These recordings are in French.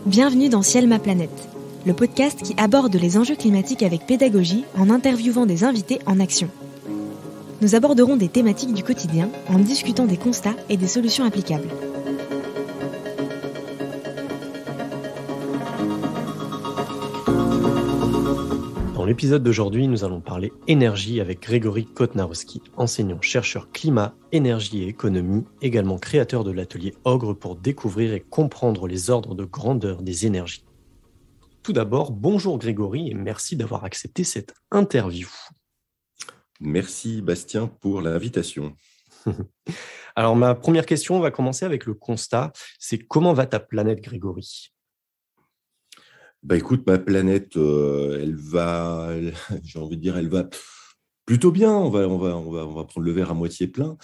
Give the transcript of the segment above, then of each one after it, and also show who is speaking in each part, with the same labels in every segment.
Speaker 1: Bienvenue dans Ciel ma planète, le podcast qui aborde les enjeux climatiques avec pédagogie en interviewant des invités en action. Nous aborderons des thématiques du quotidien en discutant des constats et des solutions applicables.
Speaker 2: Dans l'épisode d'aujourd'hui, nous allons parler énergie avec Grégory Kotnarowski, enseignant-chercheur climat, énergie et économie, également créateur de l'atelier Ogre pour découvrir et comprendre les ordres de grandeur des énergies. Tout d'abord, bonjour Grégory et merci d'avoir accepté cette interview.
Speaker 3: Merci Bastien pour l'invitation.
Speaker 2: Alors ma première question va commencer avec le constat, c'est comment va ta planète Grégory ?
Speaker 3: Écoute, ma planète, elle va plutôt bien. On va prendre le verre à moitié plein.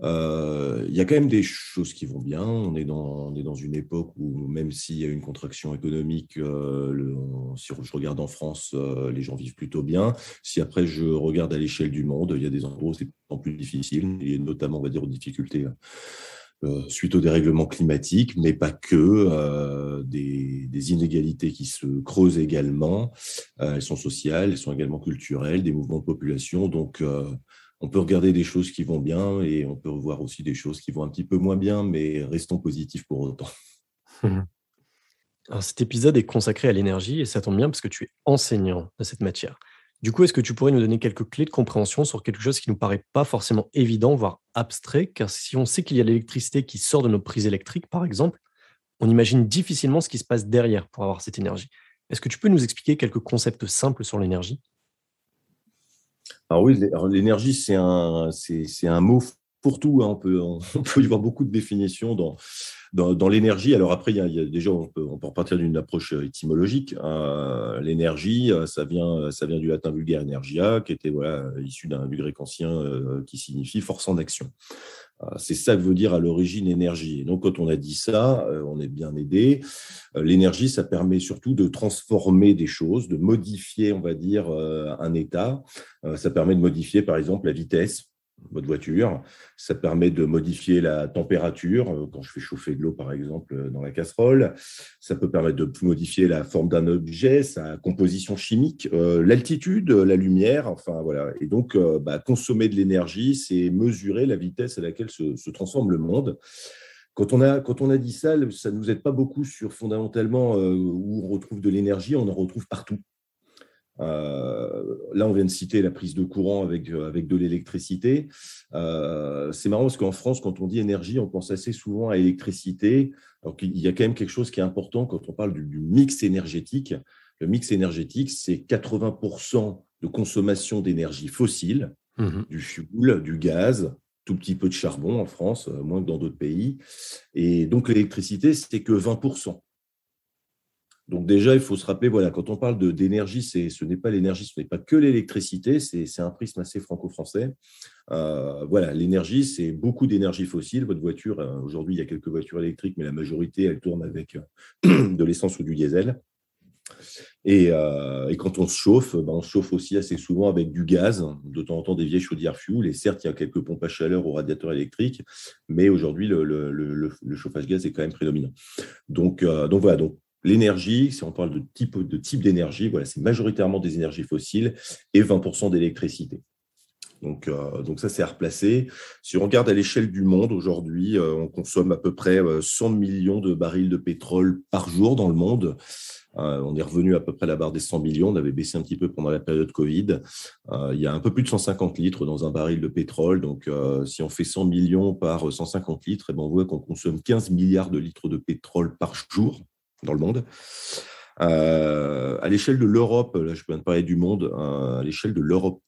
Speaker 3: Il y a quand même des choses qui vont bien. On est dans une époque où, même s'il y a une contraction économique, si je regarde en France, les gens vivent plutôt bien. Si après je regarde à l'échelle du monde, il y a des endroits où c'est plus difficile, et notamment, on va dire, aux difficultés suite au dérèglement climatique, mais pas que, des inégalités qui se creusent également. Elles sont sociales, elles sont également culturelles, des mouvements de population. Donc, on peut regarder des choses qui vont bien et on peut voir aussi des choses qui vont un petit peu moins bien, mais restons positifs pour autant.
Speaker 2: Alors, cet épisode est consacré à l'énergie et ça tombe bien parce que tu es enseignant de cette matière. Du coup, est-ce que tu pourrais nous donner quelques clés de compréhension sur quelque chose qui ne nous paraît pas forcément évident, voire abstrait, car si on sait qu'il y a l'électricité qui sort de nos prises électriques, par exemple, on imagine difficilement ce qui se passe derrière pour avoir cette énergie. Est-ce que tu peux nous expliquer quelques concepts simples sur l'énergie ?
Speaker 3: Alors oui, l'énergie, c'est un mot pour tout. On peut y voir beaucoup de définitions dans l'énergie. Alors après, déjà, on peut repartir d'une approche étymologique. L'énergie, ça vient du latin vulgaire energia, qui était issu du grec ancien, qui signifie force en action. C'est ça que veut dire à l'origine énergie. Et donc, quand on a dit ça, on est bien aidé. L'énergie, ça permet surtout de transformer des choses, de modifier, on va dire, un état. Ça permet de modifier, par exemple, la vitesse de votre voiture. Ça permet de modifier la température, quand je fais chauffer de l'eau, par exemple, dans la casserole. Ça peut permettre de modifier la forme d'un objet, sa composition chimique, l'altitude, la lumière, enfin voilà. Et donc, consommer de l'énergie, c'est mesurer la vitesse à laquelle se transforme le monde. Quand on a dit ça, ça ne nous aide pas beaucoup sur fondamentalement où on retrouve de l'énergie, on en retrouve partout. Là, on vient de citer la prise de courant avec de l'électricité. C'est marrant parce qu'en France, quand on dit énergie, on pense assez souvent à électricité. Alors qu'il y a quand même quelque chose qui est important quand on parle du mix énergétique. Le mix énergétique, c'est 80% de consommation d'énergie fossile, du fioul, du gaz, tout petit peu de charbon en France, moins que dans d'autres pays. Et donc, l'électricité, c'est que 20%. Donc déjà, il faut se rappeler, quand on parle d'énergie, ce n'est pas l'énergie, ce n'est pas que l'électricité, c'est un prisme assez franco-français. L'énergie, c'est beaucoup d'énergie fossile. Votre voiture, aujourd'hui, il y a quelques voitures électriques, mais la majorité, elles tournent avec de l'essence ou du diesel. Et quand on se chauffe, on se chauffe aussi assez souvent avec du gaz, de temps en temps des vieilles chaudières fioul. Et certes, il y a quelques pompes à chaleur au radiateur électrique, mais aujourd'hui, le chauffage gaz est quand même prédominant. Donc l'énergie, si on parle de type d'énergie, c'est majoritairement des énergies fossiles et 20% d'électricité. Donc ça, c'est à replacer. Si on regarde à l'échelle du monde, aujourd'hui, on consomme à peu près 100 millions de barils de pétrole par jour dans le monde. On est revenu à peu près à la barre des 100 millions. On avait baissé un petit peu pendant la période Covid. Il y a un peu plus de 150 litres dans un baril de pétrole. Donc, si on fait 100 millions par 150 litres, on voit qu'on consomme 15 milliards de litres de pétrole par jour dans le monde. À l'échelle de l'Europe, là je viens de parler du monde, à l'échelle de l'Europe,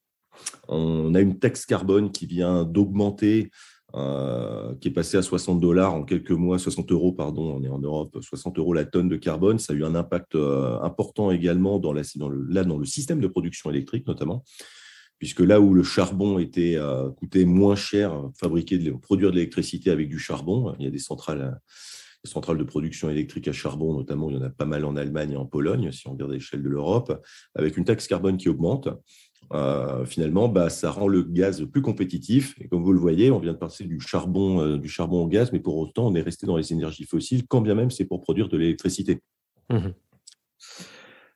Speaker 3: on a une taxe carbone qui vient d'augmenter, qui est passée à $60 en quelques mois, 60 euros, pardon, on est en Europe, 60 euros la tonne de carbone. Ça a eu un impact important également dans le système de production électrique notamment, puisque là où le charbon coûtait moins cher, produire de l'électricité avec du charbon, il y a des centrales de production électrique à charbon, notamment, il y en a pas mal en Allemagne et en Pologne, si on regarde à l'échelle de l'Europe, avec une taxe carbone qui augmente. Finalement, ça rend le gaz plus compétitif. Et comme vous le voyez, on vient de passer du charbon au gaz, mais pour autant, on est resté dans les énergies fossiles, quand bien même c'est pour produire de l'électricité.
Speaker 2: Mhm.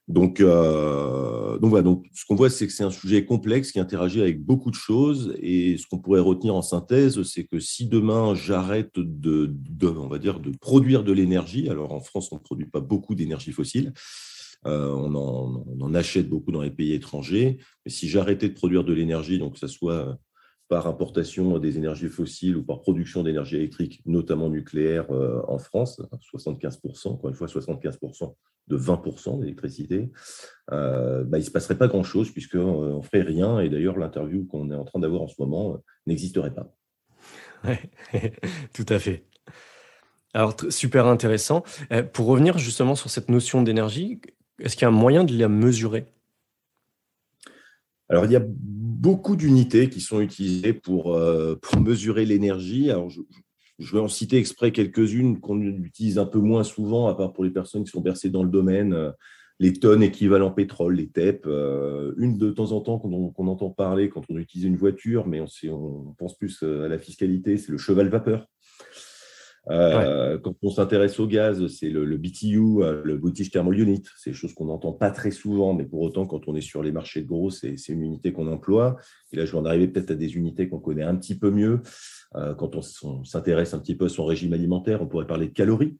Speaker 3: Voilà. Donc, ce qu'on voit, c'est que c'est un sujet complexe qui interagit avec beaucoup de choses. Et ce qu'on pourrait retenir en synthèse, c'est que si demain j'arrête on va dire, de produire de l'énergie, alors en France, on ne produit pas beaucoup d'énergie fossile, on en achète beaucoup dans les pays étrangers. Mais si j'arrêtais de produire de l'énergie, donc que ce soit par importation des énergies fossiles ou par production d'énergie électrique, notamment nucléaire en France, 75%, encore une fois 75% de 20% d'électricité, il ne se passerait pas grand-chose puisqu'on ne ferait rien. Et d'ailleurs, l'interview qu'on est en train d'avoir en ce moment n'existerait pas.
Speaker 2: Ouais, tout à fait. Alors, super intéressant. Pour revenir justement sur cette notion d'énergie, est-ce qu'il y a un moyen de la mesurer?
Speaker 3: Alors, il y a beaucoup d'unités qui sont utilisées pour mesurer l'énergie. Alors, je vais en citer exprès quelques-unes qu'on utilise un peu moins souvent, à part pour les personnes qui sont versées dans le domaine. Les tonnes équivalent pétrole, les TEP. Une de temps en temps qu'on entend parler quand on utilise une voiture, mais on pense plus à la fiscalité, c'est le cheval vapeur.
Speaker 2: Ouais.
Speaker 3: Quand on s'intéresse au gaz, c'est le BTU, le British Thermal Unit. C'est des choses qu'on n'entend pas très souvent, mais pour autant, quand on est sur les marchés de gros, c'est une unité qu'on emploie. Et là, je vais en arriver peut-être à des unités qu'on connaît un petit peu mieux. Quand on s'intéresse un petit peu à son régime alimentaire, on pourrait parler de calories.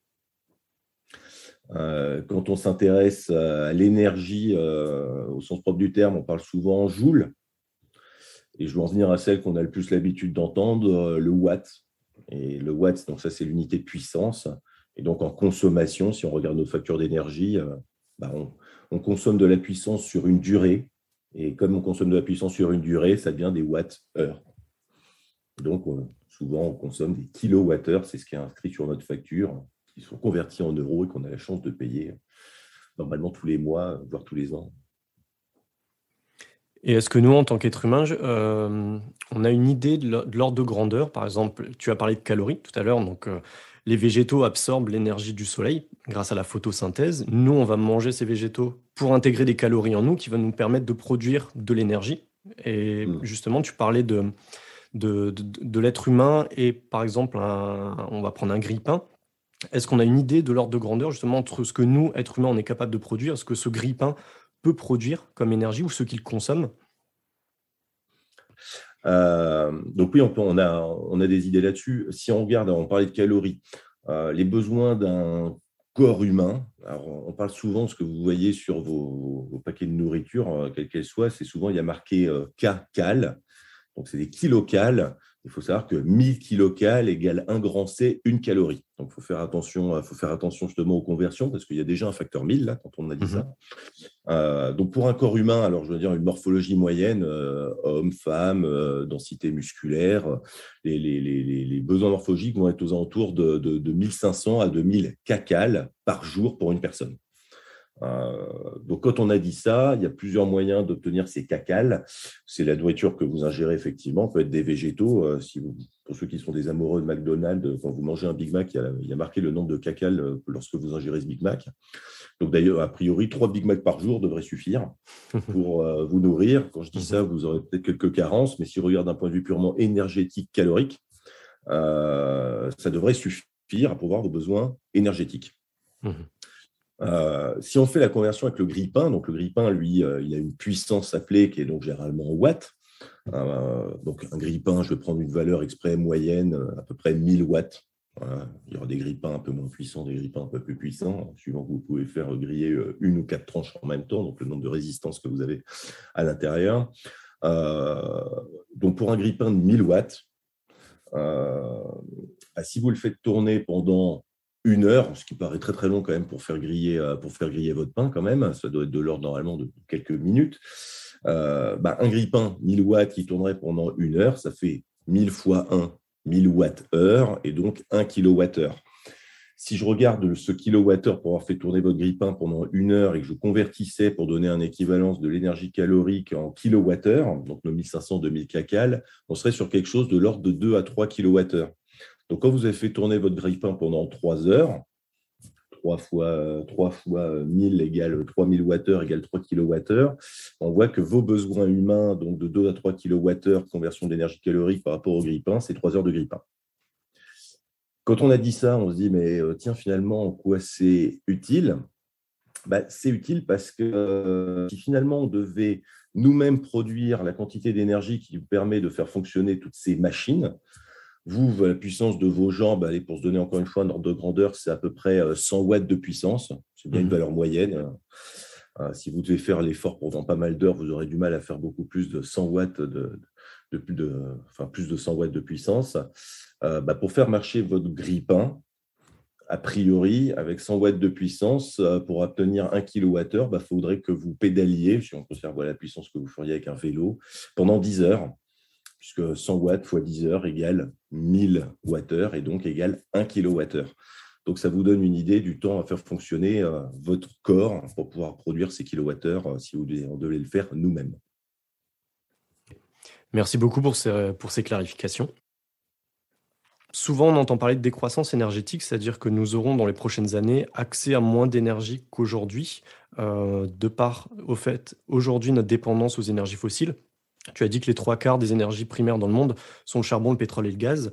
Speaker 3: Quand on s'intéresse à l'énergie au sens propre du terme, on parle souvent en joules. Et je vais en venir à celle qu'on a le plus l'habitude d'entendre, le watt. Et le watt, donc ça, c'est l'unité de puissance. Et donc, en consommation, si on regarde nos factures d'énergie, on consomme de la puissance sur une durée. Et comme on consomme de la puissance sur une durée, ça devient des watts-heure. Donc, souvent, on consomme des kilowattheures. C'est ce qui est inscrit sur notre facture, qui sont convertis en euros et qu'on a la chance de payer normalement tous les mois, voire tous les ans.
Speaker 2: Et est-ce que nous, en tant qu'être humain, on a une idée de l'ordre de grandeur? Par exemple, tu as parlé de calories tout à l'heure, donc les végétaux absorbent l'énergie du soleil grâce à la photosynthèse. Nous, on va manger ces végétaux pour intégrer des calories en nous qui vont nous permettre de produire de l'énergie. Et justement, tu parlais de l'être humain et par exemple, on va prendre un grille-pain. Est-ce qu'on a une idée de l'ordre de grandeur justement entre ce que nous, êtres humains, on est capable de produire, ce que ce grille-pain peut produire comme énergie ou ce qu'il consomme?
Speaker 3: Donc oui, on a des idées là-dessus. Si on regarde, on parlait de calories, les besoins d'un corps humain. Alors, on parle souvent, ce que vous voyez sur vos paquets de nourriture, quelle qu'elle soit, c'est souvent, il y a marqué kcal. Donc, c'est des kilocals. Il faut savoir que 1000 kilocals égale 1 grand C, 1 calorie. Donc, il faut faire attention justement aux conversions parce qu'il y a déjà un facteur 1000 là, quand on a dit ça. Donc, pour un corps humain, alors je veux dire une morphologie moyenne, homme, femme, densité musculaire, les besoins morphologiques vont être aux alentours de 1500 à 2000 kcal par jour pour une personne. Donc, quand on a dit ça, il y a plusieurs moyens d'obtenir ces kcal. C'est la nourriture que vous ingérez, effectivement, peut être des végétaux. Pour ceux qui sont des amoureux de McDonald's, quand vous mangez un Big Mac, il y a marqué le nombre de kcal lorsque vous ingérez ce Big Mac. Donc, d'ailleurs, a priori, 3 Big Mac par jour devraient suffire pour vous nourrir. Quand je dis ça, vous aurez peut-être quelques carences, mais si on regarde d'un point de vue purement énergétique, calorique, ça devrait suffire à pourvoir vos besoins énergétiques. Si on fait la conversion avec le grille-pain, donc le grille-pain, lui, il a une puissance appelée qui est donc généralement en watts. Donc un grille-pain, je vais prendre une valeur exprès moyenne, à peu près 1000 watts. Voilà. Il y aura des grille-pains un peu moins puissants, des grille-pains un peu plus puissants, suivant que vous pouvez faire griller une ou 4 tranches en même temps, donc le nombre de résistances que vous avez à l'intérieur. Donc pour un grille-pain de 1000 watts, si vous le faites tourner pendant 1 heure, ce qui paraît très très long quand même pour faire griller votre pain quand même, ça doit être de l'ordre normalement de quelques minutes. Un grille-pain 1000 watts qui tournerait pendant 1 heure, ça fait 1000 fois 1, 1000 watts-heure et donc 1 kilowattheure. Si je regarde ce kilowattheure pour avoir fait tourner votre grille-pain pendant 1 heure et que je convertissais pour donner un équivalence de l'énergie calorique en kilowattheure, donc nos 1500, 2000 kcal, on serait sur quelque chose de l'ordre de 2 à 3 kilowattheures. Donc, quand vous avez fait tourner votre grille-pain pendant 3 heures, 3 fois 1000 égale 3000 Wh égale 3 kWh, on voit que vos besoins humains, donc de 2 à 3 kWh, conversion d'énergie calorique par rapport au grille-pain, c'est 3 heures de grille-pain. Quand on a dit ça, on se dit, mais tiens, finalement, en quoi c'est utile ? C'est utile parce que si finalement on devait nous-mêmes produire la quantité d'énergie qui vous permet de faire fonctionner toutes ces machines, vous, la puissance de vos jambes, allez, pour se donner encore une fois un ordre de grandeur, c'est à peu près 100 watts de puissance. C'est bien une valeur moyenne. Si vous devez faire l'effort pendant pas mal d'heures, vous aurez du mal à faire beaucoup plus de 100 watts plus de 100 watts de puissance. Pour faire marcher votre grille-pain, a priori, avec 100 watts de puissance, pour obtenir 1 kWh, il faudrait que vous pédaliez, si on peut faire la puissance que vous feriez avec un vélo, pendant 10 heures, puisque 100 watts fois 10 heures égale 1000 Wh et donc égale 1 kWh. Donc, ça vous donne une idée du temps à faire fonctionner votre corps pour pouvoir produire ces kilowattheures si vous devez le faire nous-mêmes.
Speaker 2: Merci beaucoup pour ces clarifications. Souvent, on entend parler de décroissance énergétique, c'est-à-dire que nous aurons dans les prochaines années accès à moins d'énergie qu'aujourd'hui, de par, au fait, aujourd'hui, notre dépendance aux énergies fossiles. Tu as dit que les 3/4 des énergies primaires dans le monde sont le charbon, le pétrole et le gaz.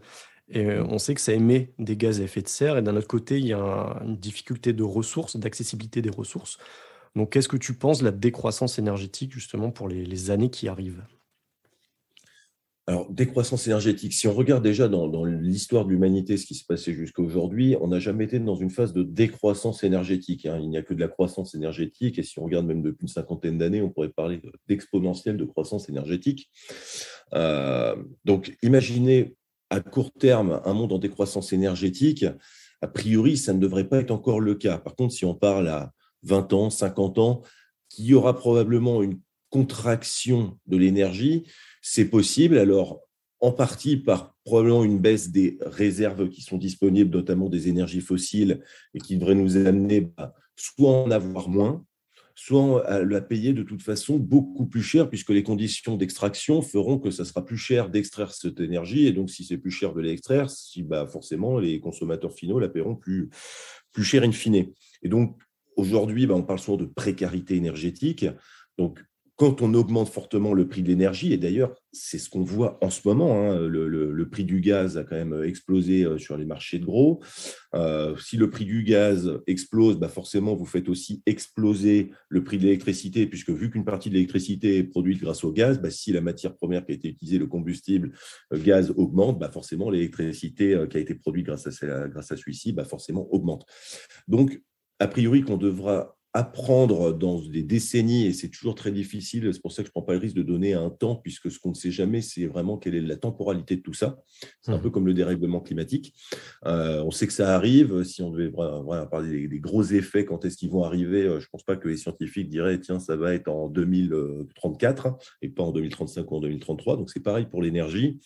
Speaker 2: Et on sait que ça émet des gaz à effet de serre. Et d'un autre côté, il y a une difficulté de ressources, d'accessibilité des ressources. Donc, qu'est-ce que tu penses de la décroissance énergétique, justement, pour les années qui arrivent?
Speaker 3: Alors, décroissance énergétique, si on regarde déjà dans l'histoire de l'humanité, ce qui s'est passé jusqu'à aujourd'hui, on n'a jamais été dans une phase de décroissance énergétique. Il n'y a que de la croissance énergétique. Et si on regarde même depuis une cinquantaine d'années, on pourrait parler d'exponentielle de croissance énergétique. Donc, imaginez à court terme un monde en décroissance énergétique. A priori, ça ne devrait pas être encore le cas. Par contre, si on parle à 20 ans, 50 ans, qu'il y aura probablement une contraction de l'énergie, c'est possible. Alors, en partie par probablement une baisse des réserves qui sont disponibles, notamment des énergies fossiles, et qui devraient nous amener soit à en avoir moins, soit à la payer de toute façon beaucoup plus cher, puisque les conditions d'extraction feront que ça sera plus cher d'extraire cette énergie. Et donc, si c'est plus cher de l'extraire, forcément, les consommateurs finaux la paieront plus cher in fine. Et donc, aujourd'hui, on parle souvent de précarité énergétique. Donc, quand on augmente fortement le prix de l'énergie, et d'ailleurs, c'est ce qu'on voit en ce moment, le prix du gaz a quand même explosé sur les marchés de gros. Si le prix du gaz explose, forcément, vous faites aussi exploser le prix de l'électricité, puisque vu qu'une partie de l'électricité est produite grâce au gaz, si la matière première qui a été utilisée, le combustible gaz, augmente, forcément, l'électricité qui a été produite grâce à celui-ci, forcément, augmente. Donc, a priori, qu'on devra apprendre dans des décennies, et c'est toujours très difficile, c'est pour ça que je ne prends pas le risque de donner un temps, puisque ce qu'on ne sait jamais, c'est vraiment quelle est la temporalité de tout ça. C'est un peu comme le dérèglement climatique. On sait que ça arrive. Si on devait vraiment parler des gros effets, quand est-ce qu'ils vont arriver, je ne pense pas que les scientifiques diraient « tiens, ça va être en 2034 et pas en 2035 ou en 2033 ». Donc, c'est pareil pour l'énergie.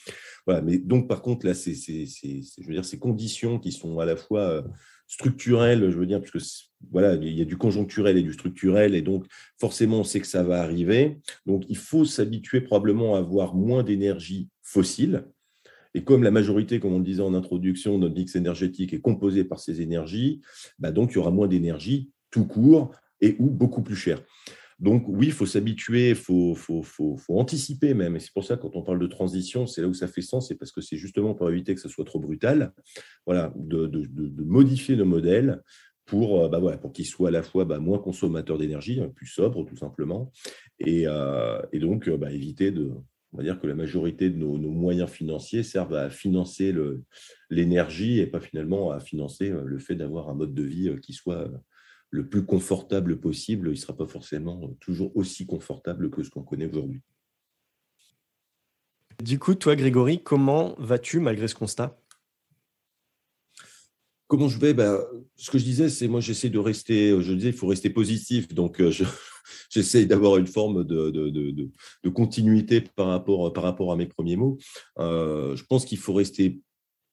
Speaker 3: Voilà. Mais donc, par contre, là, je veux dire, ces conditions qui sont à la fois structurelles, je veux dire, puisque voilà, il y a du conjoncturel et du structurel, et donc forcément, on sait que ça va arriver. Donc, il faut s'habituer probablement à avoir moins d'énergie fossile. Et comme la majorité, comme on le disait en introduction, de notre mix énergétique est composée par ces énergies, donc il y aura moins d'énergie tout court et ou beaucoup plus cher. Donc oui, il faut s'habituer, il faut anticiper même. Et c'est pour ça que quand on parle de transition, c'est là où ça fait sens, c'est parce que c'est justement pour éviter que ça soit trop brutal, voilà, de modifier nos modèles pour qu'ils soient à la fois moins consommateurs d'énergie, plus sobres tout simplement, et donc éviter on va dire que la majorité de nos moyens financiers servent à financer l'énergie et pas finalement à financer le fait d'avoir un mode de vie qui soit le plus confortable possible. Il ne sera pas forcément toujours aussi confortable que ce qu'on connaît aujourd'hui.
Speaker 2: Du coup, toi, Grégory, comment vas-tu malgré ce constat?
Speaker 3: Comment je vais? Ce que je disais, c'est moi, j'essaie de rester, je disais, il faut rester positif. Donc, j'essaie d'avoir une forme de continuité par rapport à mes premiers mots. Je pense qu'il faut rester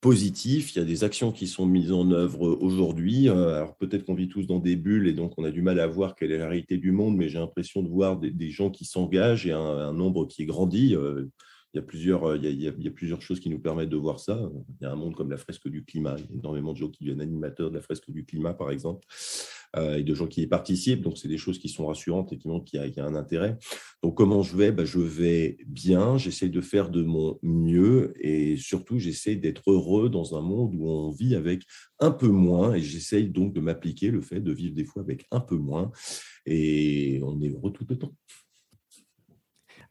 Speaker 3: positif. Il y a des actions qui sont mises en œuvre aujourd'hui. Alors, peut-être qu'on vit tous dans des bulles et donc on a du mal à voir quelle est la réalité du monde, mais j'ai l'impression de voir des gens qui s'engagent et un nombre qui grandit. Il y a plusieurs choses qui nous permettent de voir ça. Il y a un monde comme la fresque du climat. Il y a énormément de gens qui deviennent animateurs de la fresque du climat, par exemple, et de gens qui y participent. Donc, c'est des choses qui sont rassurantes et qui montrent qu'il y a un intérêt. Donc, comment je vais? Je vais bien, j'essaie de faire de mon mieux et surtout, j'essaie d'être heureux dans un monde où on vit avec un peu moins et j'essaie donc de m'appliquer le fait de vivre des fois avec un peu moins et on est heureux tout le temps.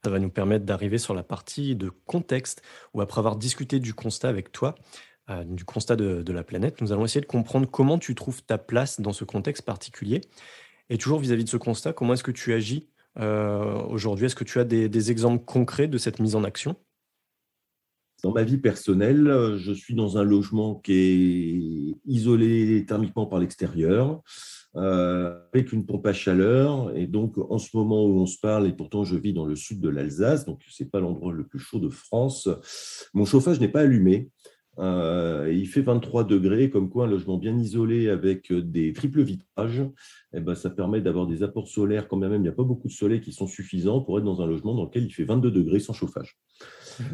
Speaker 2: Ça va nous permettre d'arriver sur la partie de contexte, où après avoir discuté du constat avec toi, du constat de la planète, nous allons essayer de comprendre comment tu trouves ta place dans ce contexte particulier. Et toujours vis-à-vis de ce constat, comment est-ce que tu agis aujourd'hui? Est-ce que tu as des exemples concrets de cette mise en action?
Speaker 3: Dans ma vie personnelle, je suis dans un logement qui est isolé thermiquement par l'extérieur, avec une pompe à chaleur. Et donc, en ce moment où on se parle, et pourtant je vis dans le sud de l'Alsace, donc ce n'est pas l'endroit le plus chaud de France, mon chauffage n'est pas allumé. Il fait 23 degrés, comme quoi un logement bien isolé avec des triples vitrages, eh ben, ça permet d'avoir des apports solaires, quand même, il n'y a pas beaucoup de soleil qui sont suffisants pour être dans un logement dans lequel il fait 22 degrés sans chauffage.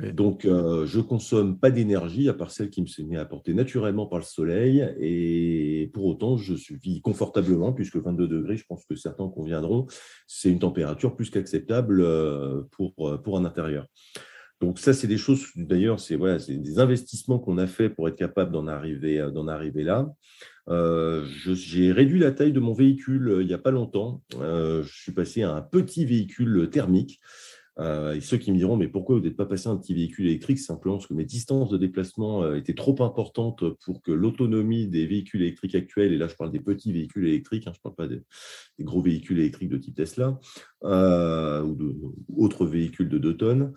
Speaker 2: Oui.
Speaker 3: Donc, je ne consomme pas d'énergie à part celle qui me est apportée naturellement par le soleil. Et pour autant, je vis confortablement, puisque 22 degrés, je pense que certains conviendront, c'est une température plus qu'acceptable pour un intérieur. Donc, ça, c'est des choses, d'ailleurs, c'est des investissements qu'on a fait pour être capable d'en arriver là. J'ai réduit la taille de mon véhicule il n'y a pas longtemps. Je suis passé à un petit véhicule thermique. Et ceux qui me diront, mais pourquoi vous n'êtes pas passé à un petit véhicule électrique? Simplement parce que mes distances de déplacement étaient trop importantes pour que l'autonomie des véhicules électriques actuels, et là je parle des petits véhicules électriques, je ne parle pas des gros véhicules électriques de type Tesla, ou autres véhicules de 2 tonnes.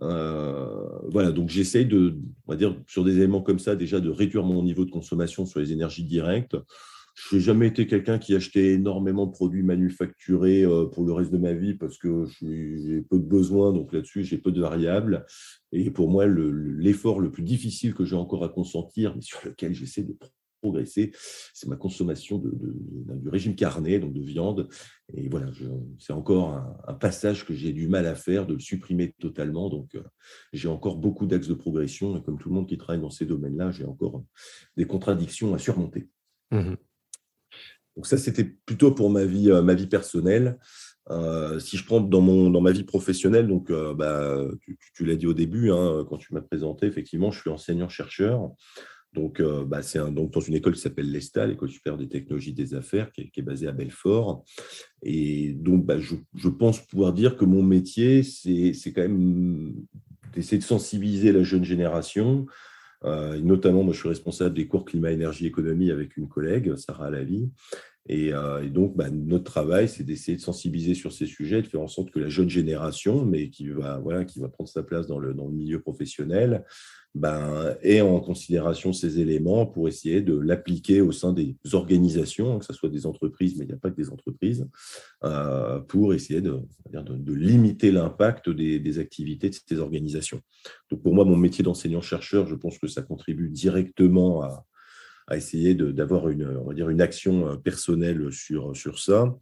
Speaker 3: Voilà, donc j'essaye on va dire, sur des éléments comme ça, déjà de réduire mon niveau de consommation sur les énergies directes. Je n'ai jamais été quelqu'un qui achetait énormément de produits manufacturés pour le reste de ma vie parce que j'ai peu de besoins, donc là-dessus, j'ai peu de variables. Et pour moi, l'effort le plus difficile que j'ai encore à consentir, mais sur lequel j'essaie de progresser, c'est ma consommation du régime carné, donc de viande. Et voilà, c'est encore un passage que j'ai du mal à faire, de le supprimer totalement. Donc, j'ai encore beaucoup d'axes de progression. Et comme tout le monde qui travaille dans ces domaines-là, j'ai encore des contradictions à surmonter.
Speaker 2: Mmh.
Speaker 3: Donc ça, c'était plutôt pour ma vie personnelle. Si je prends dans ma vie professionnelle, donc tu l'as dit au début, quand tu m'as présenté, effectivement, je suis enseignant-chercheur. Donc, donc dans une école qui s'appelle l'ESTA, l'École supérieure des technologies des affaires, qui est basée à Belfort. Et donc, je pense pouvoir dire que mon métier, c'est quand même d'essayer de sensibiliser la jeune génération. Notamment, moi, je suis responsable des cours climat, énergie, économie avec une collègue, Sarah Alavi. Et donc, notre travail, c'est d'essayer de sensibiliser sur ces sujets, de faire en sorte que la jeune génération, mais qui va prendre sa place dans le milieu professionnel, ait en considération ces éléments pour essayer de l'appliquer au sein des organisations, que ce soit des entreprises, mais il n'y a pas que des entreprises, pour essayer de limiter l'impact des activités de ces organisations. Donc, pour moi, mon métier d'enseignant-chercheur, je pense que ça contribue directement à essayer d'avoir une action personnelle sur ça.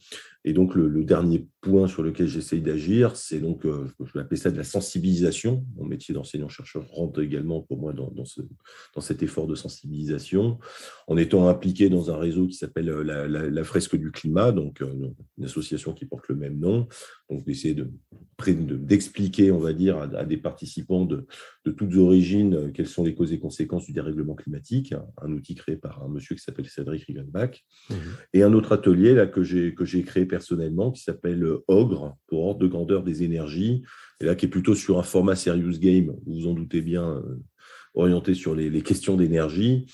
Speaker 3: Et donc, le dernier point sur lequel j'essaye d'agir, c'est donc, je vais appeler ça de la sensibilisation. Mon métier d'enseignant-chercheur rentre également pour moi dans cet effort de sensibilisation, en étant impliqué dans un réseau qui s'appelle la Fresque du Climat, donc une association qui porte le même nom. Donc, d'essayer d'expliquer, on va dire, à des participants de toutes origines quelles sont les causes et conséquences du dérèglement climatique, un outil créé par un monsieur qui s'appelle Cédric Riegenbach. Mmh. Et un autre atelier là, que j'ai créé personnellement qui s'appelle OGRE, pour Ordre de grandeur des énergies, et là qui est plutôt sur un format serious game, vous vous en doutez bien, orienté sur les questions d'énergie.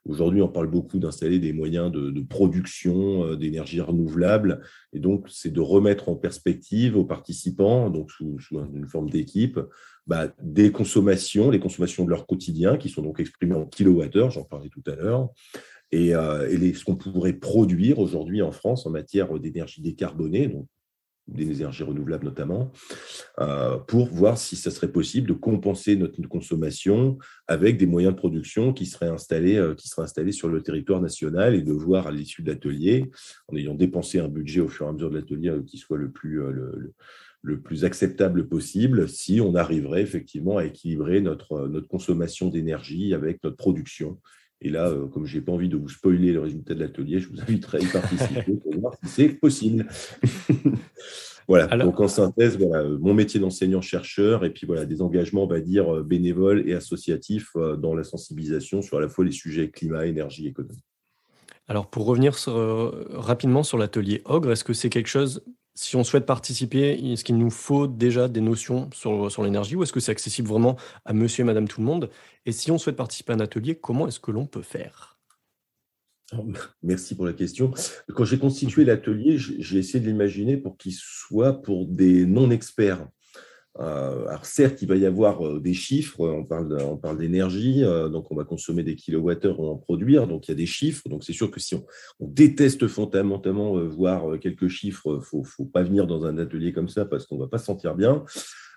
Speaker 3: Aujourd'hui, on parle beaucoup d'installer des moyens de production d'énergie renouvelable. Et donc, c'est de remettre en perspective aux participants, donc sous une forme d'équipe, les consommations de leur quotidien, qui sont donc exprimées en kilowattheures, j'en parlais tout à l'heure, et ce qu'on pourrait produire aujourd'hui en France en matière d'énergie décarbonée, donc des énergies renouvelables notamment, pour voir si ça serait possible de compenser notre consommation avec des moyens de production qui seraient installés sur le territoire national, et de voir à l'issue de l'atelier, en ayant dépensé un budget au fur et à mesure de l'atelier qui soit le plus acceptable possible, si on arriverait effectivement à équilibrer notre consommation d'énergie avec notre production. Et là, comme je n'ai pas envie de vous spoiler le résultat de l'atelier, je vous inviterai à y participer pour voir si c'est possible. Voilà,
Speaker 2: Alors,
Speaker 3: donc en synthèse, voilà, mon métier d'enseignant-chercheur et puis voilà, des engagements, on va dire, bénévoles et associatifs dans la sensibilisation sur à la fois les sujets climat, énergie, économie.
Speaker 2: alors, pour revenir rapidement sur l'atelier Ogre, est-ce que c'est quelque chose, si on souhaite participer, est-ce qu'il nous faut déjà des notions sur l'énergie ou est-ce que c'est accessible vraiment à monsieur et madame tout le monde? Et si on souhaite participer à un atelier, comment est-ce que l'on peut faire?
Speaker 3: Alors, merci pour la question. Quand j'ai constitué l'atelier, j'ai essayé de l'imaginer pour qu'il soit pour des non-experts. Alors certes, il va y avoir des chiffres, on parle d'énergie, donc on va consommer des kilowattheures, on va en produire, donc il y a des chiffres. Donc c'est sûr que si on déteste fondamentalement voir quelques chiffres, faut pas venir dans un atelier comme ça parce qu'on ne va pas se sentir bien.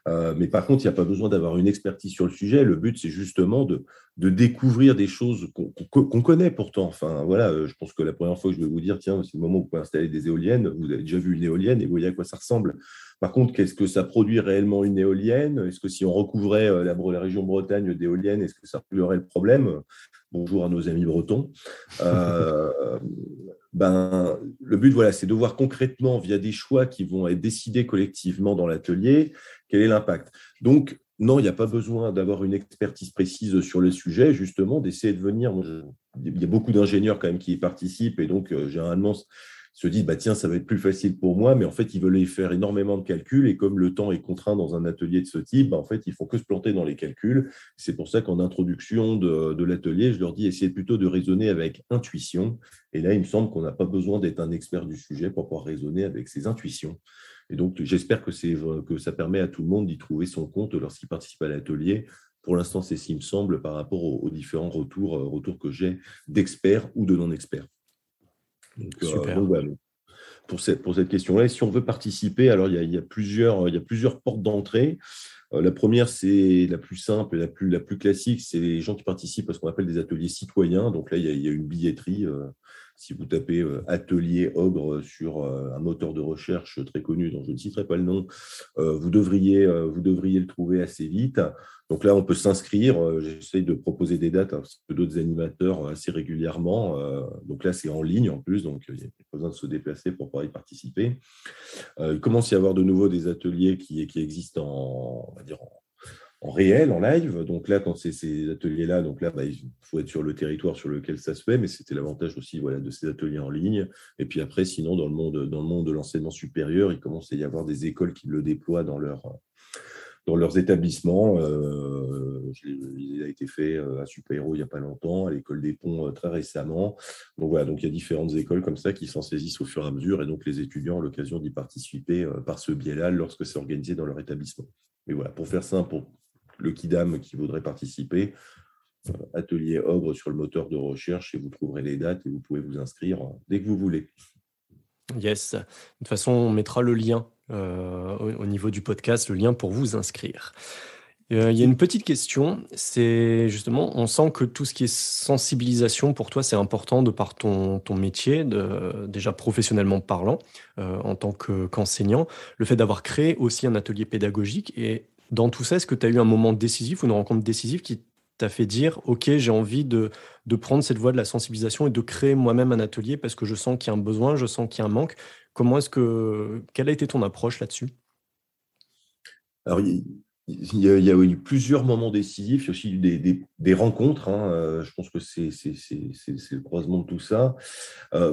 Speaker 3: Mais par contre, il n'y a pas besoin d'avoir une expertise sur le sujet. Le but, c'est justement de découvrir des choses qu'on connaît pourtant. Enfin, voilà, je pense que la première fois que je vais vous dire, tiens, c'est le moment où vous pouvez installer des éoliennes, vous avez déjà vu une éolienne et vous voyez à quoi ça ressemble. Par contre, qu'est-ce que ça produit réellement une éolienne? Est-ce que si on recouvrait la région Bretagne d'éoliennes, est-ce que ça réglerait le problème? Bonjour à nos amis bretons. Le but, voilà, c'est de voir concrètement, via des choix qui vont être décidés collectivement dans l'atelier, quel est l'impact. Donc, non, il n'y a pas besoin d'avoir une expertise précise sur le sujet, justement, d'essayer de venir. Il y a beaucoup d'ingénieurs quand même qui y participent et donc, généralement, se disent, bah, tiens, ça va être plus facile pour moi, mais en fait, ils veulent y faire énormément de calculs et comme le temps est contraint dans un atelier de ce type, bah, en fait, ils ne font que se planter dans les calculs. C'est pour ça qu'en introduction de l'atelier, je leur dis, essayez plutôt de raisonner avec intuition. Et là, il me semble qu'on n'a pas besoin d'être un expert du sujet pour pouvoir raisonner avec ses intuitions. Et donc, j'espère que ça permet à tout le monde d'y trouver son compte lorsqu'il participe à l'atelier. Pour l'instant, c'est ce qui me semble par rapport aux différents retours que j'ai d'experts ou de non-experts. Donc
Speaker 2: Super.
Speaker 3: voilà, pour cette question-là. Et si on veut participer, alors il y a plusieurs portes d'entrée. La première, c'est la plus simple et la plus classique, c'est les gens qui participent à ce qu'on appelle des ateliers citoyens. Donc là, il y a une billetterie. Si vous tapez atelier Ogre sur un moteur de recherche très connu dont je ne citerai pas le nom, vous devriez le trouver assez vite. Donc là, on peut s'inscrire. J'essaie de proposer des dates à d'autres animateurs assez régulièrement. Donc là, c'est en ligne en plus, donc il n'y a pas besoin de se déplacer pour pouvoir y participer. Il commence à y avoir de nouveau des ateliers qui existent on va dire, en réel, en live. Donc là, quand c'est ces ateliers-là, donc là, il faut être sur le territoire sur lequel ça se fait, mais c'était l'avantage aussi de ces ateliers en ligne. Et puis après, sinon, dans le monde de l'enseignement supérieur, il commence à y avoir des écoles qui le déploient dans leurs établissements. Il a été fait à Super-Héros il n'y a pas longtemps, à l'École des Ponts très récemment. Donc voilà, donc il y a différentes écoles comme ça qui s'en saisissent au fur et à mesure, et donc les étudiants ont l'occasion d'y participer par ce biais-là lorsque c'est organisé dans leur établissement. Mais voilà, pour faire simple, pour le Kidam qui voudrait participer, atelier Ogre sur le moteur de recherche et vous trouverez les dates et vous pouvez vous inscrire dès que vous voulez.
Speaker 2: Yes. De toute façon, on mettra le lien au niveau du podcast, le lien pour vous inscrire. Il y a une petite question, c'est justement, on sent que tout ce qui est sensibilisation, pour toi, c'est important de par ton métier, déjà professionnellement parlant, en tant qu'enseignant, le fait d'avoir créé aussi un atelier pédagogique. Et dans tout ça, est-ce que tu as eu un moment décisif ou une rencontre décisive qui t'a fait dire, OK, j'ai envie de prendre cette voie de la sensibilisation et de créer moi-même un atelier parce que je sens qu'il y a un besoin, je sens qu'il y a un manque. Quelle a été ton approche là-dessus?
Speaker 3: Alors, il y a eu plusieurs moments décisifs, il y a aussi eu des rencontres. Je pense que c'est le croisement de tout ça.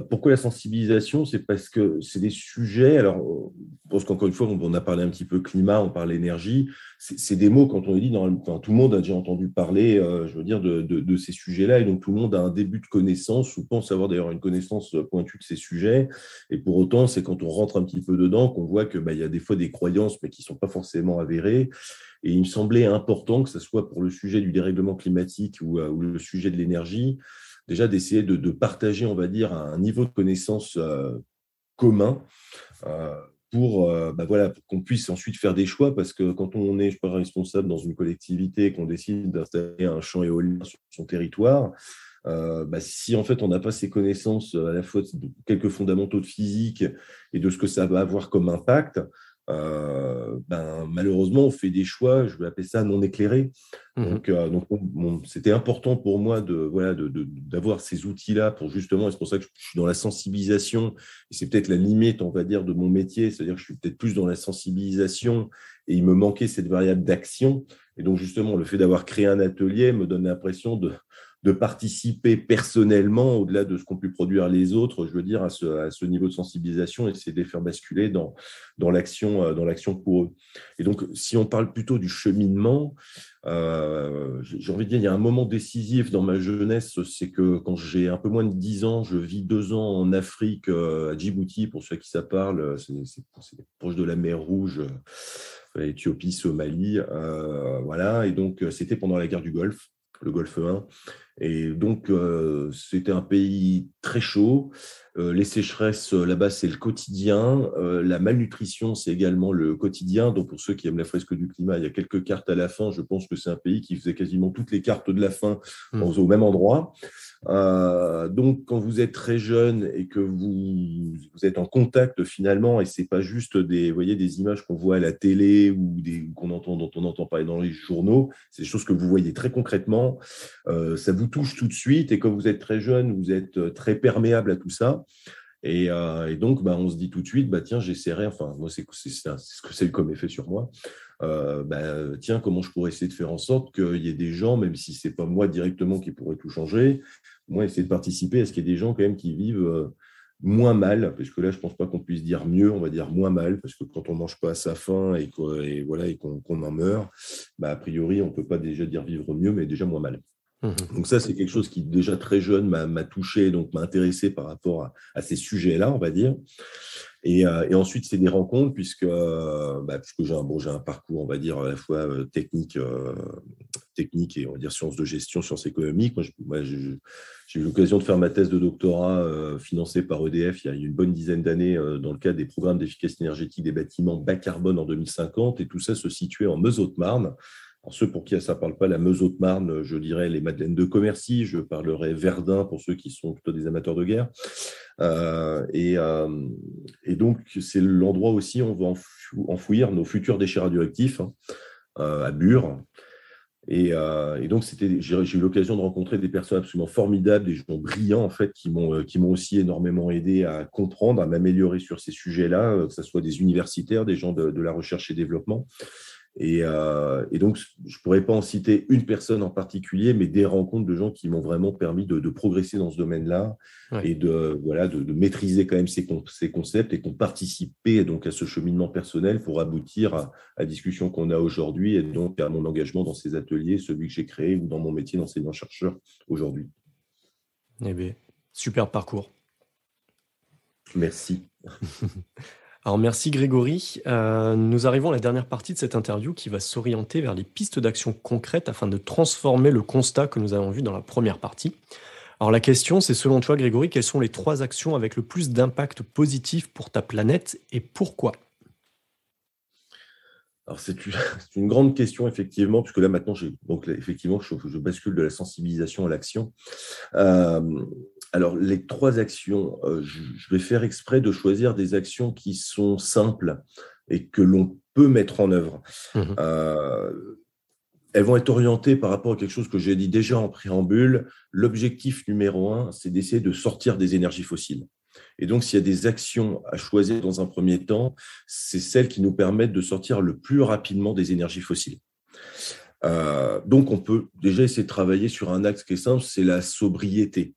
Speaker 3: Pourquoi la sensibilisation? C'est parce que c'est des sujets. Alors, je pense qu'encore une fois, on a parlé un petit peu climat, on parle énergie. C'est des mots, quand on les dit, tout le monde a déjà entendu parler, je veux dire, de ces sujets-là. Et donc, tout le monde a un début de connaissance ou pense avoir d'ailleurs une connaissance pointue de ces sujets. Et pour autant, c'est quand on rentre un petit peu dedans qu'on voit qu'il y a des fois des croyances, mais qui ne sont pas forcément avérées. Et il me semblait important que ce soit pour le sujet du dérèglement climatique ou le sujet de l'énergie, déjà d'essayer de partager, on va dire, un niveau de connaissance commun pour qu'on puisse ensuite faire des choix, parce que quand on est, je sais pas, responsable dans une collectivité et qu'on décide d'installer un champ éolien sur son territoire, si en fait on n'a pas ces connaissances à la fois de quelques fondamentaux de physique et de ce que ça va avoir comme impact, malheureusement, on fait des choix, je vais appeler ça non éclairés.
Speaker 2: Mhm.
Speaker 3: Donc, c'était important pour moi d'avoir ces outils-là pour justement, et c'est pour ça que je suis dans la sensibilisation, et c'est peut-être la limite, on va dire, de mon métier, c'est-à-dire que je suis peut-être plus dans la sensibilisation, et il me manquait cette variable d'action. Et donc, justement, le fait d'avoir créé un atelier me donne l'impression de participer personnellement, au-delà de ce qu'ont pu produire les autres, je veux dire, à ce niveau de sensibilisation, et c'est de les faire basculer dans l'action pour eux. Et donc, si on parle plutôt du cheminement, j'ai envie de dire, il y a un moment décisif dans ma jeunesse, c'est que quand j'ai un peu moins de 10 ans, je vis 2 ans en Afrique, à Djibouti, pour ceux qui ça parle, c'est proche de la mer Rouge, Éthiopie, Somalie, voilà. Et donc, c'était pendant la guerre du Golfe, le Golfe 1. Et donc, c'était un pays très chaud. Les sécheresses, là-bas, c'est le quotidien. La malnutrition, c'est également le quotidien. Donc, pour ceux qui aiment la fresque du climat, il y a quelques cartes à la fin. Je pense que c'est un pays qui faisait quasiment toutes les cartes de la fin au même endroit. Donc, quand vous êtes très jeune et que vous êtes en contact finalement, et c'est pas juste vous voyez, des images qu'on voit à la télé ou dont on entend parler dans les journaux, c'est des choses que vous voyez très concrètement. Ça vous touche tout de suite, et quand vous êtes très jeune, vous êtes très perméable à tout ça. Et donc, on se dit tout de suite, tiens, j'essaierai, enfin, moi, c'est ce que c'est comme effet sur moi. Tiens, comment je pourrais essayer de faire en sorte qu'il y ait des gens, même si ce n'est pas moi directement qui pourrais tout changer, moi, essayer de participer à ce qu'il y ait des gens quand même qui vivent moins mal, parce que là, je ne pense pas qu'on puisse dire mieux, on va dire moins mal, parce que quand on ne mange pas à sa faim et qu'on en meurt, a priori, on ne peut pas déjà dire vivre mieux, mais déjà moins mal. Donc ça, c'est quelque chose qui, déjà très jeune, m'a touché, donc m'a intéressé par rapport à ces sujets-là, on va dire. Et ensuite, c'est des rencontres, puisque j'ai un parcours, on va dire, à la fois technique et, on va dire, sciences de gestion, sciences économiques. Moi, j'ai eu l'occasion de faire ma thèse de doctorat financée par EDF il y a une bonne dizaine d'années dans le cadre des programmes d'efficacité énergétique des bâtiments bas carbone en 2050, et tout ça se situait en Meuse-Haute-Marne. Pour ceux pour qui ça ne parle pas, la Meuse-Haute-Marne, je dirais les Madeleines de Commercy, je parlerai Verdun pour ceux qui sont plutôt des amateurs de guerre. Et donc, c'est l'endroit aussi où on va enfouir nos futurs déchets radioactifs, à Bure. Et donc, j'ai eu l'occasion de rencontrer des personnes absolument formidables, des gens brillants, en fait, qui m'ont aussi énormément aidé à comprendre, à m'améliorer sur ces sujets-là, que ce soit des universitaires, des gens de la recherche et développement. Et donc, je ne pourrais pas en citer une personne en particulier, mais des rencontres de gens qui m'ont vraiment permis de progresser dans ce domaine-là, et de maîtriser quand même ces concepts, et qui ont participé donc à ce cheminement personnel pour aboutir à la discussion qu'on a aujourd'hui, et donc à mon engagement dans ces ateliers, celui que j'ai créé, ou dans mon métier d'enseignant-chercheur aujourd'hui.
Speaker 2: Eh bien, super parcours.
Speaker 3: Merci.
Speaker 2: Alors merci Grégory. Nous arrivons à la dernière partie de cette interview qui va s'orienter vers les pistes d'action concrètes afin de transformer le constat que nous avons vu dans la première partie. Alors la question, c'est selon toi Grégory, quelles sont les 3 actions avec le plus d'impact positif pour ta planète et pourquoi ?
Speaker 3: Alors c'est une grande question, effectivement, puisque là maintenant, effectivement, je bascule de la sensibilisation à l'action. Alors, les 3 actions, je vais faire exprès de choisir des actions qui sont simples et que l'on peut mettre en œuvre. Elles vont être orientées par rapport à quelque chose que j'ai dit déjà en préambule. L'objectif numéro 1, c'est d'essayer de sortir des énergies fossiles. Et donc, s'il y a des actions à choisir dans un premier temps, c'est celles qui nous permettent de sortir le plus rapidement des énergies fossiles. Donc, on peut déjà essayer de travailler sur un axe qui est simple, c'est la sobriété.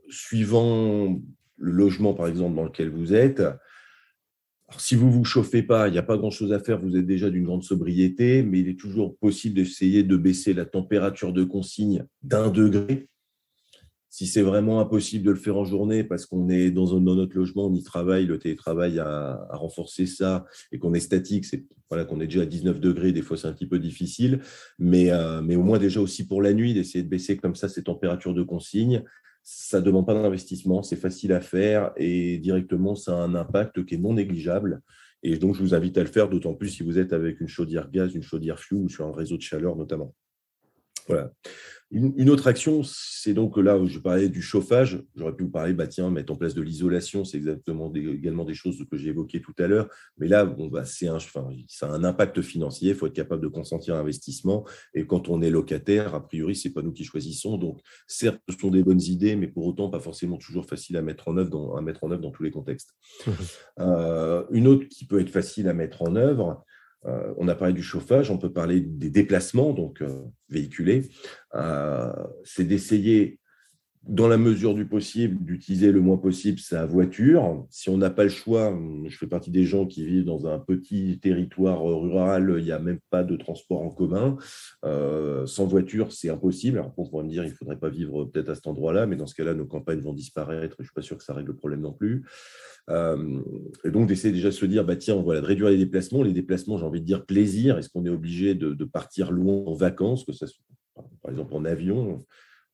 Speaker 3: Suivant le logement, par exemple, dans lequel vous êtes, alors, si vous ne vous chauffez pas, il n'y a pas grand-chose à faire, vous êtes déjà d'une grande sobriété, mais il est toujours possible d'essayer de baisser la température de consigne d'1 degré. Si c'est vraiment impossible de le faire en journée parce qu'on est dans notre logement, on y travaille, le télétravail a renforcé ça, et qu'on est statique, qu'on est déjà à 19 degrés, des fois c'est un petit peu difficile, mais au moins déjà aussi pour la nuit, d'essayer de baisser comme ça ces températures de consigne. Ça ne demande pas d'investissement, c'est facile à faire, et directement ça a un impact qui est non négligeable. Et donc je vous invite à le faire, d'autant plus si vous êtes avec une chaudière gaz, une chaudière fuel ou sur un réseau de chaleur notamment. Voilà. Une autre action, c'est donc là où je parlais du chauffage. J'aurais pu vous parler, mettre en place de l'isolation, c'est exactement également des choses que j'ai évoquées tout à l'heure. Mais là, ça a un impact financier. Il faut être capable de consentir à l'investissement. Et quand on est locataire, a priori, ce n'est pas nous qui choisissons. Donc, certes, ce sont des bonnes idées, mais pour autant, pas forcément toujours facile à mettre en œuvre dans tous les contextes. Une autre qui peut être facile à mettre en œuvre, on a parlé du chauffage, on peut parler des déplacements, donc véhiculés. C'est d'essayer, dans la mesure du possible, d'utiliser le moins possible sa voiture. Si on n'a pas le choix, je fais partie des gens qui vivent dans un petit territoire rural, il n'y a même pas de transport en commun. Sans voiture, c'est impossible. Alors, on pourrait me dire, il ne faudrait pas vivre peut-être à cet endroit-là, mais dans ce cas-là, nos campagnes vont disparaître. Je ne suis pas sûr que ça règle le problème non plus. Et donc, d'essayer déjà de se dire, de réduire les déplacements. Les déplacements, j'ai envie de dire plaisir. Est-ce qu'on est obligé de partir loin en vacances, que ça soit, par exemple, en avion?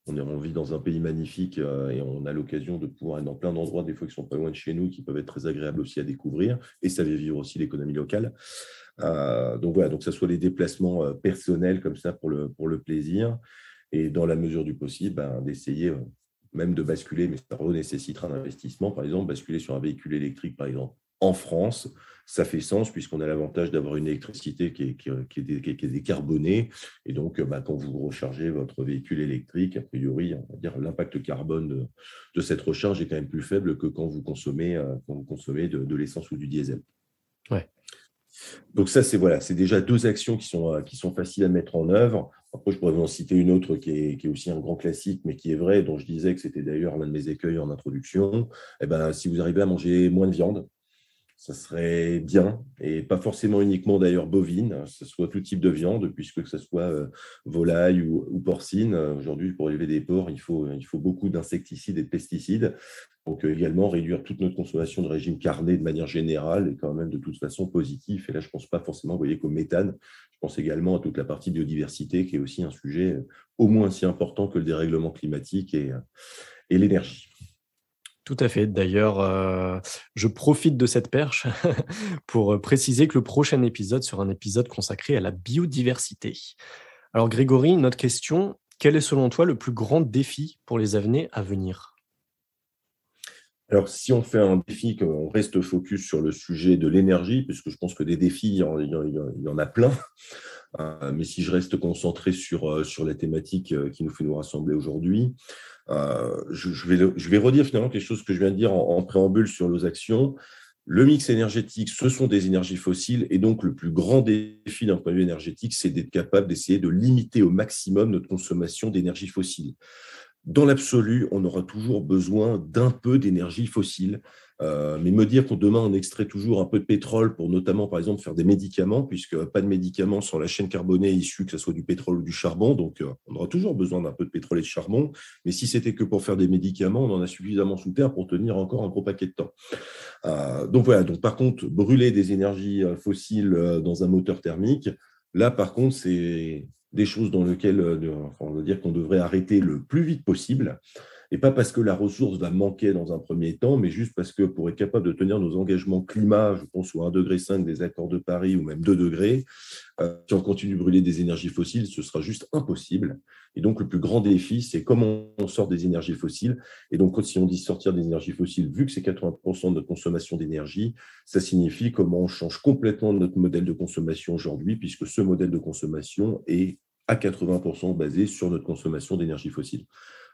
Speaker 3: On vit dans un pays magnifique et on a l'occasion de pouvoir aller dans plein d'endroits, des fois qui ne sont pas loin de chez nous, qui peuvent être très agréables aussi à découvrir. Et ça fait vivre aussi l'économie locale. Donc, que ce soit les déplacements personnels comme ça pour le plaisir. Et dans la mesure du possible, d'essayer même de basculer, mais ça nécessitera un investissement. Par exemple, basculer sur un véhicule électrique, par exemple, en France, ça fait sens puisqu'on a l'avantage d'avoir une électricité qui est décarbonée. Et donc, quand vous rechargez votre véhicule électrique, a priori, on va dire l'impact carbone de cette recharge est quand même plus faible que quand vous consommez de l'essence ou du diesel.
Speaker 2: Ouais.
Speaker 3: Donc ça, c'est déjà deux actions qui sont faciles à mettre en œuvre. Après, je pourrais vous en citer une autre qui est aussi un grand classique, mais qui est vrai, dont je disais que c'était d'ailleurs l'un de mes écueils en introduction. Si vous arrivez à manger moins de viande, ça serait bien, et pas forcément uniquement d'ailleurs bovine, que ce soit tout type de viande, puisque que ce soit volaille ou porcine. Aujourd'hui, pour élever des porcs, il faut beaucoup d'insecticides et de pesticides. Donc également, réduire toute notre consommation de régime carné de manière générale est quand même de toute façon positif. Et là, je ne pense pas forcément, vous voyez, qu'au méthane. Je pense également à toute la partie biodiversité, qui est aussi un sujet au moins si important que le dérèglement climatique et l'énergie.
Speaker 2: Tout à fait. D'ailleurs, je profite de cette perche pour préciser que le prochain épisode sera un épisode consacré à la biodiversité. Alors Grégory, notre question, quel est selon toi le plus grand défi pour les années à venir ?
Speaker 3: Alors, si on fait un défi, qu'on reste focus sur le sujet de l'énergie, puisque je pense que des défis, il y en a plein. Mais si je reste concentré sur la thématique qui nous fait nous rassembler aujourd'hui, je vais redire finalement quelque chose que je viens de dire en préambule sur nos actions. Le mix énergétique, ce sont des énergies fossiles, et donc le plus grand défi d'un point de vue énergétique, c'est d'être capable d'essayer de limiter au maximum notre consommation d'énergie fossile. Dans l'absolu, on aura toujours besoin d'un peu d'énergie fossile. Mais me dire qu'on demain on extrait toujours un peu de pétrole pour notamment, par exemple, faire des médicaments, puisque pas de médicaments sans la chaîne carbonée issue, que ce soit du pétrole ou du charbon. Donc, on aura toujours besoin d'un peu de pétrole et de charbon. Mais si c'était que pour faire des médicaments, on en a suffisamment sous terre pour tenir encore un gros paquet de temps. Donc, par contre, brûler des énergies fossiles dans un moteur thermique, là, par contre, c'est des choses dans lesquelles on va dire qu'on devrait arrêter le plus vite possible. Et pas parce que la ressource va manquer dans un premier temps, mais juste parce que pour être capable de tenir nos engagements climat, je pense au 1,5 degré des accords de Paris ou même 2 degrés, si on continue de brûler des énergies fossiles, ce sera juste impossible. Et donc, le plus grand défi, c'est comment on sort des énergies fossiles. Et donc, si on dit sortir des énergies fossiles, vu que c'est 80% de notre consommation d'énergie, ça signifie comment on change complètement notre modèle de consommation aujourd'hui, puisque ce modèle de consommation est à 80% basé sur notre consommation d'énergie fossile.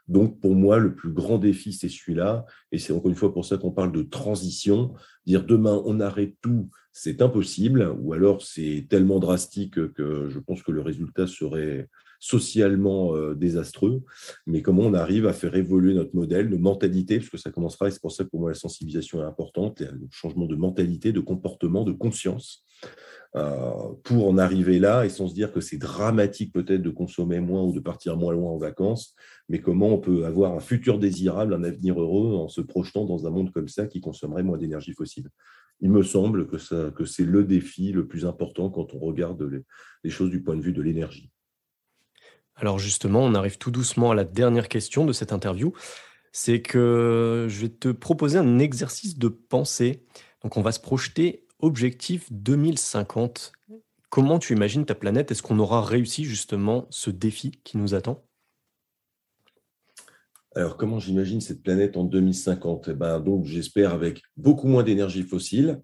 Speaker 3: Donc, pour moi, le plus grand défi, c'est celui-là. Et c'est encore une fois pour ça qu'on parle de transition. Dire demain, on arrête tout, c'est impossible. Ou alors, c'est tellement drastique que je pense que le résultat serait socialement désastreux. Mais comment on arrive à faire évoluer notre modèle, nos mentalités, parce que ça commencera, et c'est pour ça que pour moi, la sensibilisation est importante, le changement de mentalité, de comportement, de conscience. Pour en arriver là et sans se dire que c'est dramatique peut-être de consommer moins ou de partir moins loin en vacances, mais comment on peut avoir un futur désirable, un avenir heureux en se projetant dans un monde comme ça qui consommerait moins d'énergie fossile. Il me semble que c'est le défi le plus important quand on regarde les choses du point de vue de l'énergie.
Speaker 2: Alors justement, on arrive tout doucement à la dernière question de cette interview. C'est que je vais te proposer un exercice de pensée. Donc on va se projeter objectif 2050. Comment tu imagines ta planète? Est-ce qu'on aura réussi justement ce défi qui nous attend?
Speaker 3: Alors, comment j'imagine cette planète en 2050? Donc, j'espère avec beaucoup moins d'énergie fossile.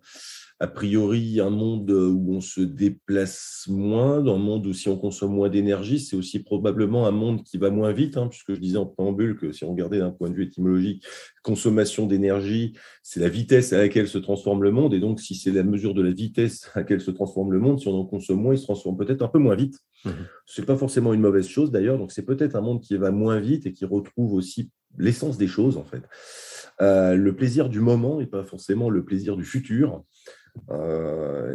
Speaker 3: A priori, un monde où on se déplace moins, dans un monde où si on consomme moins d'énergie, c'est aussi probablement un monde qui va moins vite, puisque je disais en préambule que si on regardait d'un point de vue étymologique, consommation d'énergie, c'est la vitesse à laquelle se transforme le monde. Et donc, si c'est la mesure de la vitesse à laquelle se transforme le monde, si on en consomme moins, il se transforme peut-être un peu moins vite. Ce n'est pas forcément une mauvaise chose d'ailleurs. Donc, c'est peut-être un monde qui va moins vite et qui retrouve aussi l'essence des choses, en fait. Le plaisir du moment et pas forcément le plaisir du futur.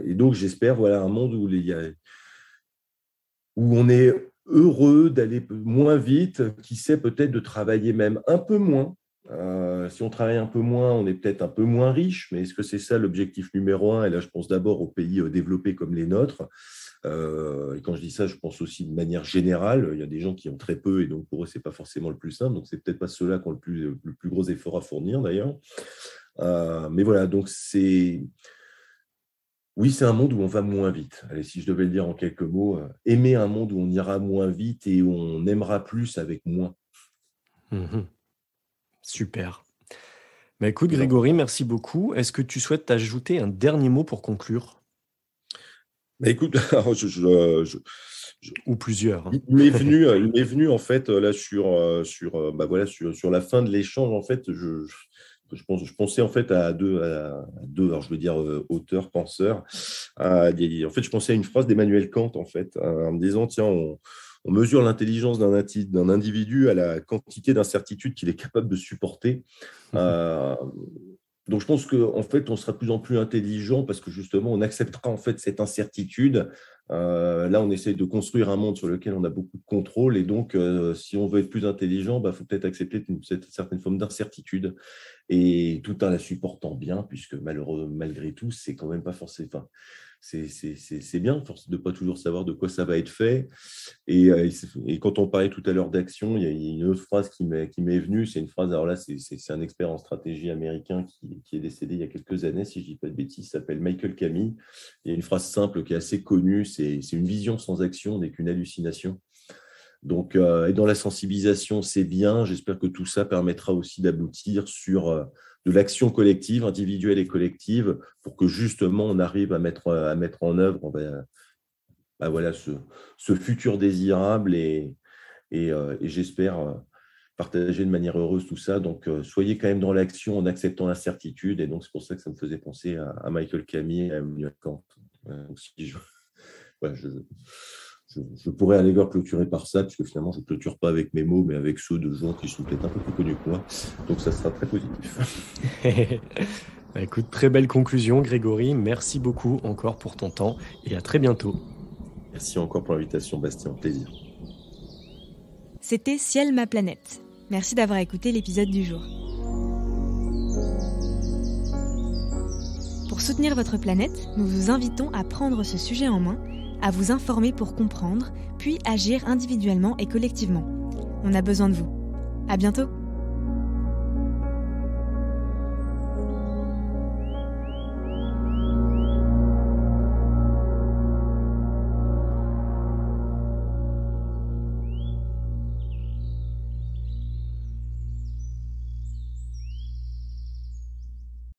Speaker 3: Et donc, j'espère un monde où on est heureux d'aller moins vite, qui sait peut-être de travailler même un peu moins. Si on travaille un peu moins, on est peut-être un peu moins riche, mais est-ce que c'est ça l'objectif numéro un? Et là, je pense d'abord aux pays développés comme les nôtres. Et quand je dis ça, je pense aussi de manière générale. Il y a des gens qui ont très peu et donc pour eux, ce n'est pas forcément le plus simple. Donc, ce n'est peut-être pas ceux-là qui ont le plus gros effort à fournir d'ailleurs. Mais voilà, donc oui, c'est un monde où on va moins vite. Allez, si je devais le dire en quelques mots, aimer un monde où on ira moins vite et où on aimera plus avec moins.
Speaker 2: Mhm. Super. Écoute, Grégory, merci beaucoup. Est-ce que tu souhaites ajouter un dernier mot pour conclure?
Speaker 3: Écoute,
Speaker 2: ou plusieurs.
Speaker 3: Il m'est venu en fait là sur la fin de l'échange. En fait, je pensais en fait à deux, alors je veux dire auteurs, penseurs. En fait, je pensais à une phrase d'Emmanuel Kant en fait, en me disant tiens, on mesure l'intelligence d'un individu à la quantité d'incertitude qu'il est capable de supporter. Donc, je pense qu'en fait, on sera de plus en plus intelligent parce que justement, on acceptera en fait cette incertitude. Là, on essaie de construire un monde sur lequel on a beaucoup de contrôle. Et donc, si on veut être plus intelligent, faut peut-être accepter cette certaine forme d'incertitude. Et tout en la supportant bien, puisque malgré tout, c'est quand même pas forcément... Enfin, c'est bien de ne pas toujours savoir de quoi ça va être fait. Et quand on parlait tout à l'heure d'action, il y a une autre phrase qui m'est venue. C'est une phrase, alors là, c'est un expert en stratégie américain qui est décédé il y a quelques années, si je ne dis pas de bêtises, il s'appelle Michael Camille. Il y a une phrase simple qui est assez connue, c'est une vision sans action n'est qu'une hallucination. Donc, et dans la sensibilisation, c'est bien. J'espère que tout ça permettra aussi d'aboutir sur de l'action collective, individuelle et collective, pour que justement on arrive à mettre en œuvre ce futur désirable et j'espère partager de manière heureuse tout ça. Donc, soyez quand même dans l'action en acceptant l'incertitude. Et donc, c'est pour ça que ça me faisait penser à Michael Camille et à Emmanuel Kant. Je pourrais aller clôturer par ça, puisque finalement, je ne clôture pas avec mes mots, mais avec ceux de gens qui sont peut-être un peu plus connus que moi. Donc, ça sera très positif.
Speaker 2: Écoute, très belle conclusion, Grégory. Merci beaucoup encore pour ton temps et à très bientôt.
Speaker 3: Merci encore pour l'invitation, Bastien. Plaisir.
Speaker 1: C'était Ciel, ma planète. Merci d'avoir écouté l'épisode du jour. Pour soutenir votre planète, nous vous invitons à prendre ce sujet en main, à vous informer pour comprendre, puis agir individuellement et collectivement. On a besoin de vous. À bientôt!